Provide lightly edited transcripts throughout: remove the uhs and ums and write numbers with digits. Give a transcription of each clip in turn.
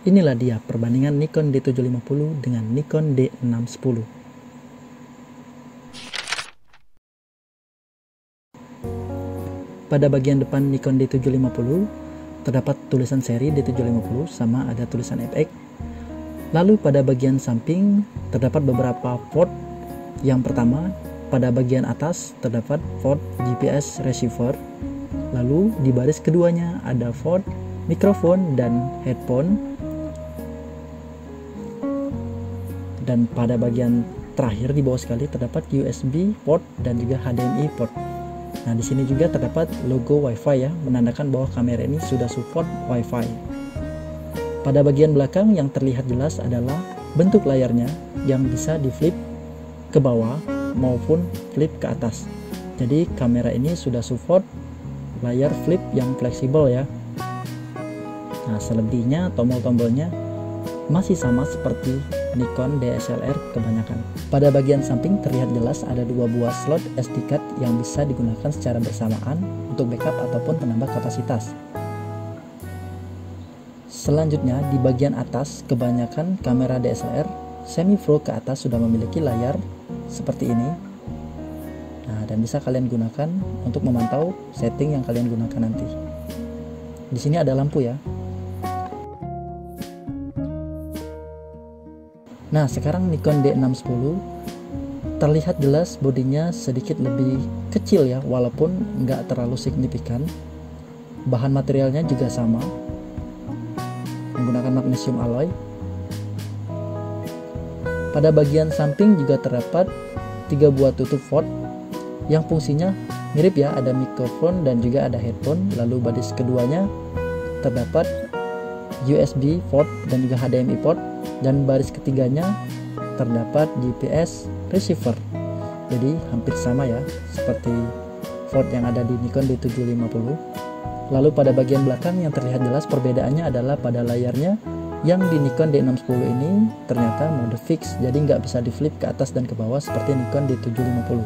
Inilah dia perbandingan Nikon D750 dengan Nikon D610. Pada bagian depan Nikon D750 terdapat tulisan seri D750 sama ada tulisan FX. Lalu pada bagian samping terdapat beberapa port. Yang pertama, pada bagian atas terdapat port GPS receiver. Lalu di baris keduanya ada port mikrofon dan headphone. Dan pada bagian terakhir di bawah sekali terdapat USB port dan juga HDMI port. Nah, di sini juga terdapat logo Wi-Fi ya, menandakan bahwa kamera ini sudah support Wi-Fi. Pada bagian belakang yang terlihat jelas adalah bentuk layarnya yang bisa di flip ke bawah maupun flip ke atas. Jadi kamera ini sudah support layar flip yang fleksibel ya. Nah, selebihnya tombol-tombolnya masih sama seperti Nikon DSLR kebanyakan. Pada bagian samping terlihat jelas ada dua buah slot SD card yang bisa digunakan secara bersamaan untuk backup ataupun penambah kapasitas. Selanjutnya di bagian atas kebanyakan kamera DSLR semi pro ke atas sudah memiliki layar seperti ini. Nah, dan bisa kalian gunakan untuk memantau setting yang kalian gunakan nanti. Di sini ada lampu ya. Nah, sekarang Nikon D610 terlihat jelas bodinya sedikit lebih kecil ya, walaupun nggak terlalu signifikan. Bahan materialnya juga sama, menggunakan magnesium alloy. Pada bagian samping juga terdapat 3 buah tutup port yang fungsinya mirip ya, ada mikrofon dan juga ada headphone. Lalu baris keduanya terdapat USB port dan juga HDMI port, dan baris ketiganya terdapat GPS receiver. Jadi hampir sama ya seperti port yang ada di Nikon D750. Lalu pada bagian belakang yang terlihat jelas perbedaannya adalah pada layarnya. Yang di Nikon D610 ini ternyata mode fix, jadi nggak bisa di flip ke atas dan ke bawah seperti Nikon D750.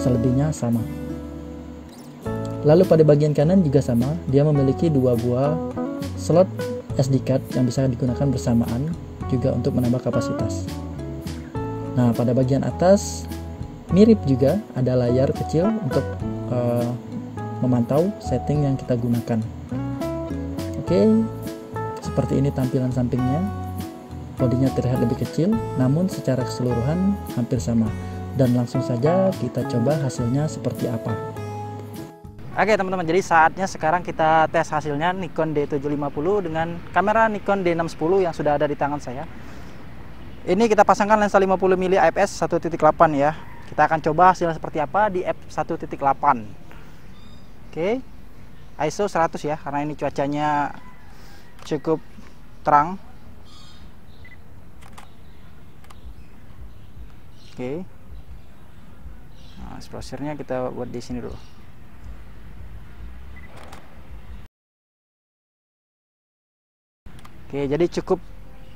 Selebihnya sama. Lalu pada bagian kanan juga sama, dia memiliki 2 buah slot SD card yang bisa digunakan bersamaan juga untuk menambah kapasitas. Nah, pada bagian atas mirip juga, ada layar kecil untuk memantau setting yang kita gunakan. Oke, seperti ini tampilan sampingnya. Bodinya terlihat lebih kecil, namun secara keseluruhan hampir sama. Dan langsung saja kita coba hasilnya seperti apa. Oke teman-teman, jadi saatnya sekarang kita tes hasilnya Nikon D750 dengan kamera Nikon D610 yang sudah ada di tangan saya. Ini kita pasangkan lensa 50mm IPS 1.8 ya. Kita akan coba hasilnya seperti apa di f1.8. Oke, ISO 100 ya, karena ini cuacanya cukup terang. Oke, nah, exposure-nya kita buat di sini dulu. Oke, jadi cukup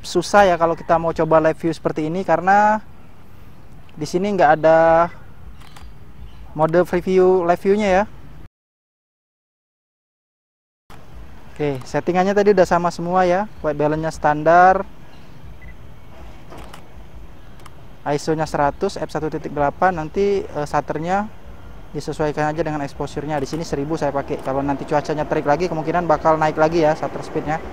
susah ya kalau kita mau coba live view seperti ini, karena di sini nggak ada mode preview live view-nya ya. Oke, settingannya tadi udah sama semua ya. White balance-nya standar, ISO-nya 100, f1.8. Nanti shutternya disesuaikan aja dengan exposure-nya. Di sini 1000 saya pakai. Kalau nanti cuacanya terik lagi, kemungkinan bakal naik lagi ya shutter speed-nya.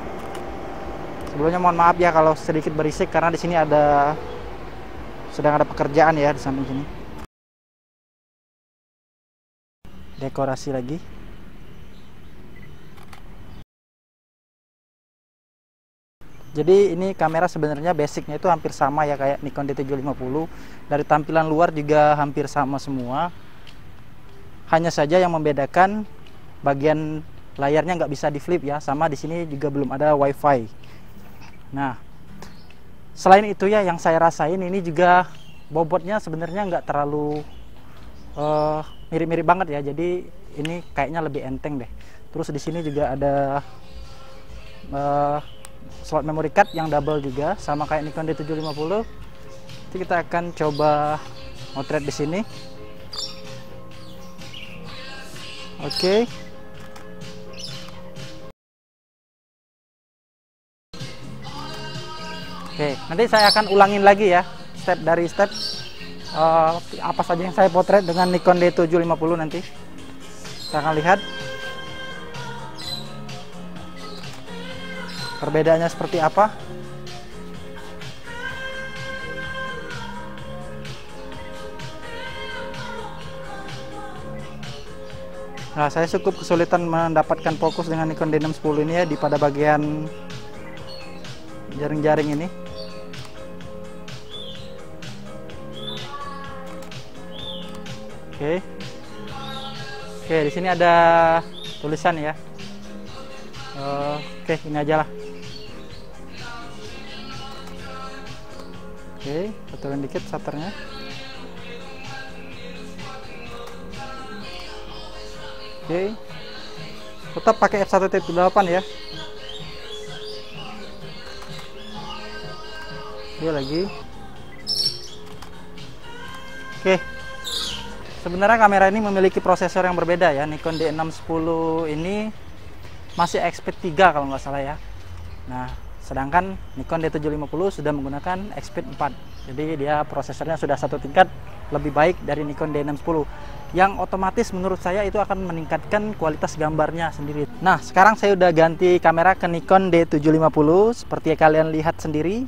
Sebelumnya mohon maaf ya kalau sedikit berisik, karena di sini sedang ada pekerjaan ya di samping sini. Dekorasi lagi. Jadi ini kamera sebenarnya basicnya itu hampir sama ya kayak Nikon D750. Dari tampilan luar juga hampir sama semua. Hanya saja yang membedakan bagian layarnya nggak bisa di flip ya. Sama di sini juga belum ada WiFi. Nah, selain itu ya yang saya rasain ini juga bobotnya sebenarnya nggak terlalu mirip-mirip banget ya. Jadi ini kayaknya lebih enteng deh. Terus di sini juga ada slot memory card yang double juga sama kayak Nikon D750. Jadi kita akan coba motret di sini. Oke. Oke, nanti saya akan ulangin lagi ya, step dari step apa saja yang saya potret dengan Nikon D750 nanti. Kita akan lihat perbedaannya seperti apa. Nah, saya cukup kesulitan mendapatkan fokus dengan Nikon D610 ini ya, di pada bagian jaring-jaring ini. Oke. Oke, di sini ada tulisan ya. Oke, ini aja lah. Oke, betulin dikit shutternya. Oke, tetap pakai f1.8 ya. Oke, lagi. Oke, sebenarnya kamera ini memiliki prosesor yang berbeda ya. Nikon D610 ini masih Expeed 3 kalau nggak salah ya. Nah, sedangkan Nikon D750 sudah menggunakan Expeed 4. Jadi dia prosesornya sudah satu tingkat lebih baik dari Nikon D610, yang otomatis menurut saya itu akan meningkatkan kualitas gambarnya sendiri. Nah, sekarang saya udah ganti kamera ke Nikon D750. Seperti yang kalian lihat sendiri,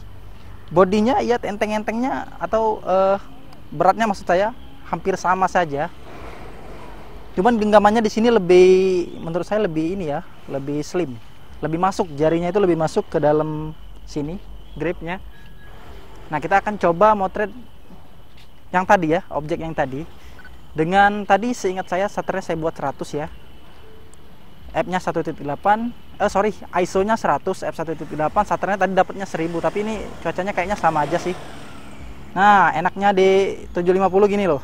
bodinya ya enteng-entengnya atau beratnya maksud saya hampir sama saja. Cuman genggamannya di sini lebih, menurut saya lebih ini ya, lebih slim, lebih masuk, jarinya itu lebih masuk ke dalam sini gripnya. Nah, kita akan coba motret yang tadi ya, objek yang tadi. Dengan tadi seingat saya shutternya saya buat 100 ya. F-nya 1.8, ISO-nya 100, f1.8, shutternya tadi dapatnya 1000, tapi ini cuacanya kayaknya sama aja sih. Nah, enaknya di 750 gini loh.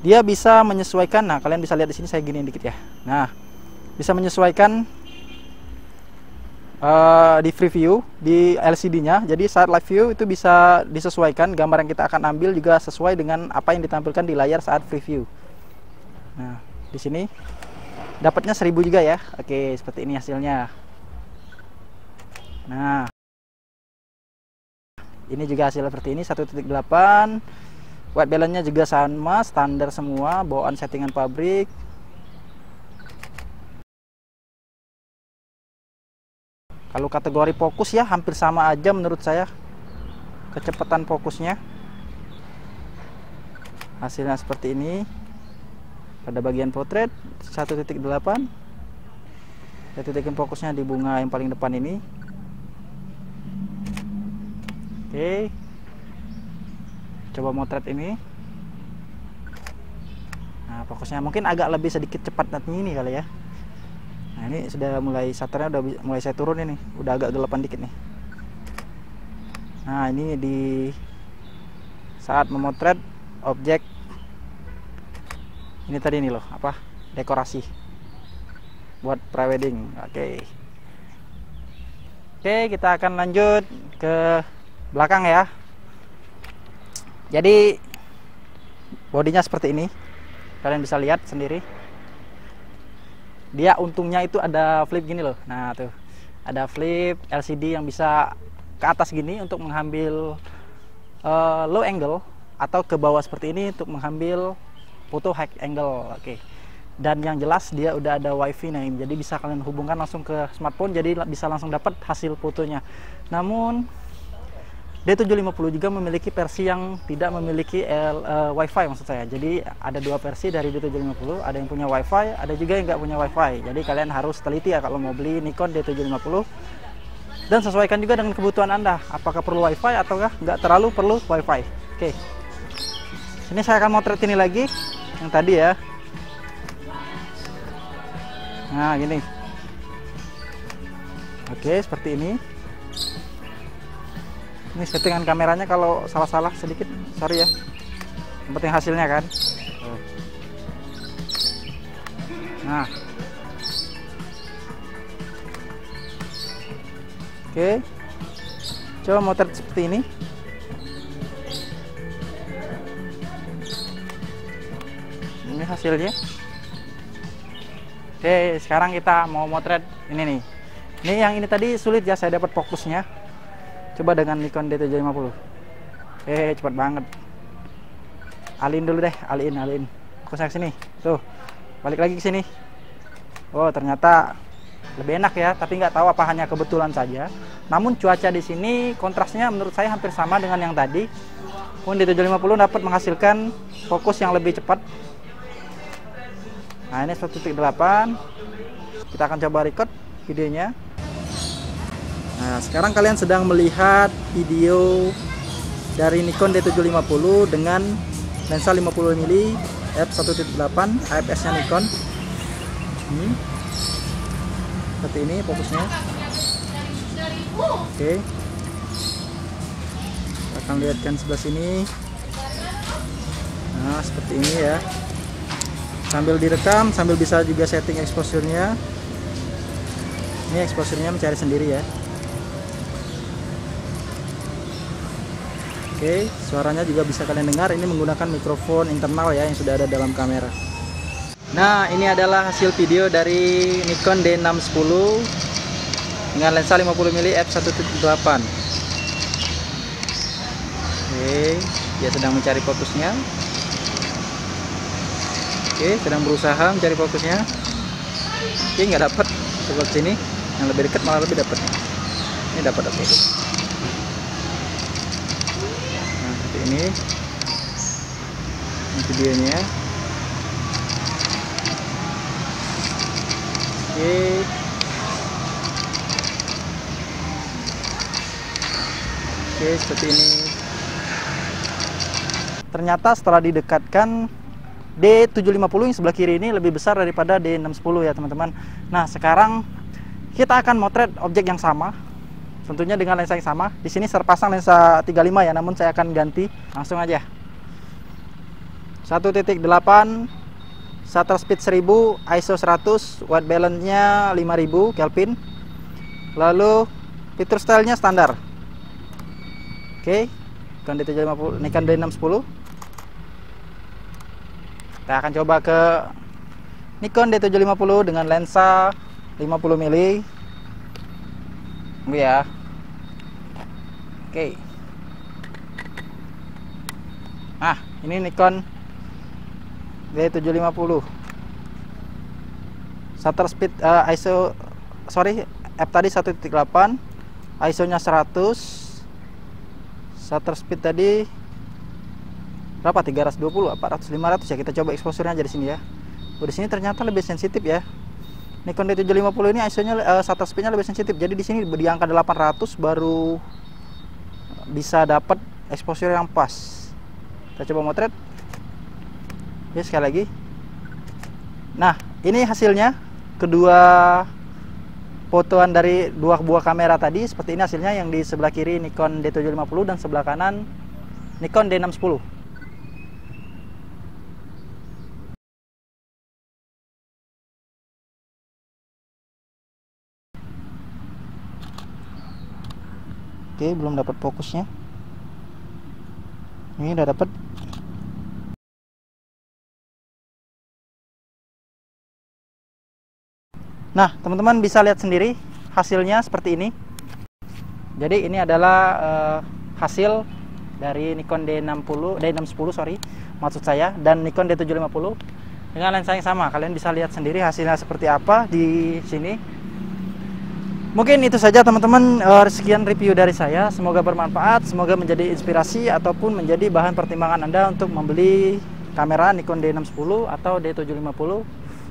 Dia bisa menyesuaikan, nah kalian bisa lihat di sini saya giniin dikit ya. Nah, bisa menyesuaikan di free view di LCD-nya. Jadi saat live view itu bisa disesuaikan, gambar yang kita akan ambil juga sesuai dengan apa yang ditampilkan di layar saat free view. Nah, di sini dapatnya 1000 juga ya. Oke, seperti ini hasilnya. Nah, ini juga hasilnya seperti ini, 1.8. White balance-nya juga sama, standar semua, bawaan settingan pabrik. Kalau kategori fokus ya hampir sama aja menurut saya, kecepatan fokusnya. Hasilnya seperti ini. Pada bagian potret 1.8. Saya titikin fokusnya di bunga yang paling depan ini. Oke, coba motret ini. Nah, fokusnya mungkin agak lebih sedikit cepat nanti ini kali ya. Nah, ini sudah mulai, shutternya udah mulai saya turun ini, udah agak gelapan dikit nih. Nah, ini di saat memotret objek ini tadi nih loh, apa, dekorasi buat prewedding. Oke, kita akan lanjut ke belakang ya. Jadi bodinya seperti ini, kalian bisa lihat sendiri. Dia untungnya itu ada flip gini loh. Nah, tuh ada flip LCD yang bisa ke atas gini untuk mengambil low angle, atau ke bawah seperti ini untuk mengambil foto high angle. Oke. Dan yang jelas dia udah ada wifi nih, jadi bisa kalian hubungkan langsung ke smartphone, jadi bisa langsung dapat hasil fotonya. Namun D750 juga memiliki versi yang tidak memiliki Wi-Fi maksud saya. Jadi ada dua versi dari D750, ada yang punya Wi-Fi, ada juga yang nggak punya Wi-Fi. Jadi kalian harus teliti ya kalau mau beli Nikon D750, dan sesuaikan juga dengan kebutuhan Anda. Apakah perlu Wi-Fi ataukah nggak terlalu perlu Wi-Fi. Oke, sini saya akan motret ini lagi yang tadi ya. Nah, gini. Oke, seperti ini. Ini settingan kameranya, kalau salah-salah sedikit sorry ya, yang penting hasilnya kan. Nah, oke, coba motret seperti ini. Ini hasilnya. Oke, sekarang kita mau motret ini nih. Ini yang ini tadi sulit ya saya dapat fokusnya. Coba dengan Nikon D750. Cepat banget. Aliin dulu deh, aliin. Fokusnya ke sini. Tuh. Balik lagi ke sini. Oh, ternyata lebih enak ya, tapi nggak tahu apa hanya kebetulan saja. Namun cuaca di sini kontrasnya menurut saya hampir sama dengan yang tadi. Pun D750 dapat menghasilkan fokus yang lebih cepat. Nah, ini 1.8. Kita akan coba record videonya. Nah, sekarang kalian sedang melihat video dari Nikon D750 dengan lensa 50mm f1.8 AFS-nya Nikon. Seperti ini fokusnya. Oke. Kita akan lihatkan sebelah sini. Nah, seperti ini ya. Sambil direkam, sambil bisa juga setting exposure-nya. Ini exposure-nya mencari sendiri ya. Oke, suaranya juga bisa kalian dengar. Ini menggunakan mikrofon internal ya yang sudah ada dalam kamera. Nah, ini adalah hasil video dari Nikon D610 dengan lensa 50mm f1.8. Oke, dia sedang mencari fokusnya. Oke, sedang berusaha mencari fokusnya. Oke, nggak dapat. Coba sini, yang lebih dekat malah lebih dapat. Ini dapat oke. Ini videonya. Oke, seperti ini. Ternyata setelah didekatkan, D750 yang sebelah kiri ini lebih besar daripada D610 ya teman-teman. Nah, sekarang kita akan motret objek yang sama. Tentunya dengan lensa yang sama. Di sini terpasang lensa 35 ya, namun saya akan ganti. Langsung aja. 1.8, shutter speed 1000, ISO 100, white balance-nya 5000 Kelvin. Lalu fitur style-nya standar. Oke, Nikon D750, Nikon D610. Kita akan coba ke Nikon D750 dengan lensa 50mm. Tunggu ya. Oke. Nah, ini Nikon D750. Shutter speed ISO f tadi 1.8, ISO-nya 100. Shutter speed tadi berapa? 320, 400, 500 ya. Kita coba exposure-nya aja di sini ya. Oh, di sini ternyata lebih sensitif ya. Nikon D750 ini ISO-nya shutter speed-nya lebih sensitif. Jadi di sini di angka 800 baru bisa dapat exposure yang pas. Kita coba motret. Ya, sekali lagi. Nah, ini hasilnya kedua fotoan dari dua buah kamera tadi. Seperti ini hasilnya, yang di sebelah kiri Nikon D750 dan sebelah kanan Nikon D610. Oke, belum dapat fokusnya. Ini udah dapat. Nah, teman-teman bisa lihat sendiri hasilnya seperti ini. Jadi ini adalah hasil dari Nikon D610 sorry, maksud saya, dan Nikon D750 dengan lensa yang sama. Kalian bisa lihat sendiri hasilnya seperti apa di sini. Mungkin itu saja teman-teman, sekian review dari saya. Semoga bermanfaat, semoga menjadi inspirasi ataupun menjadi bahan pertimbangan Anda untuk membeli kamera Nikon D610 atau D750.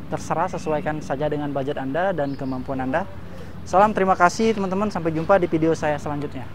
Terserah, sesuaikan saja dengan budget Anda dan kemampuan Anda. Salam, terima kasih teman-teman, sampai jumpa di video saya selanjutnya.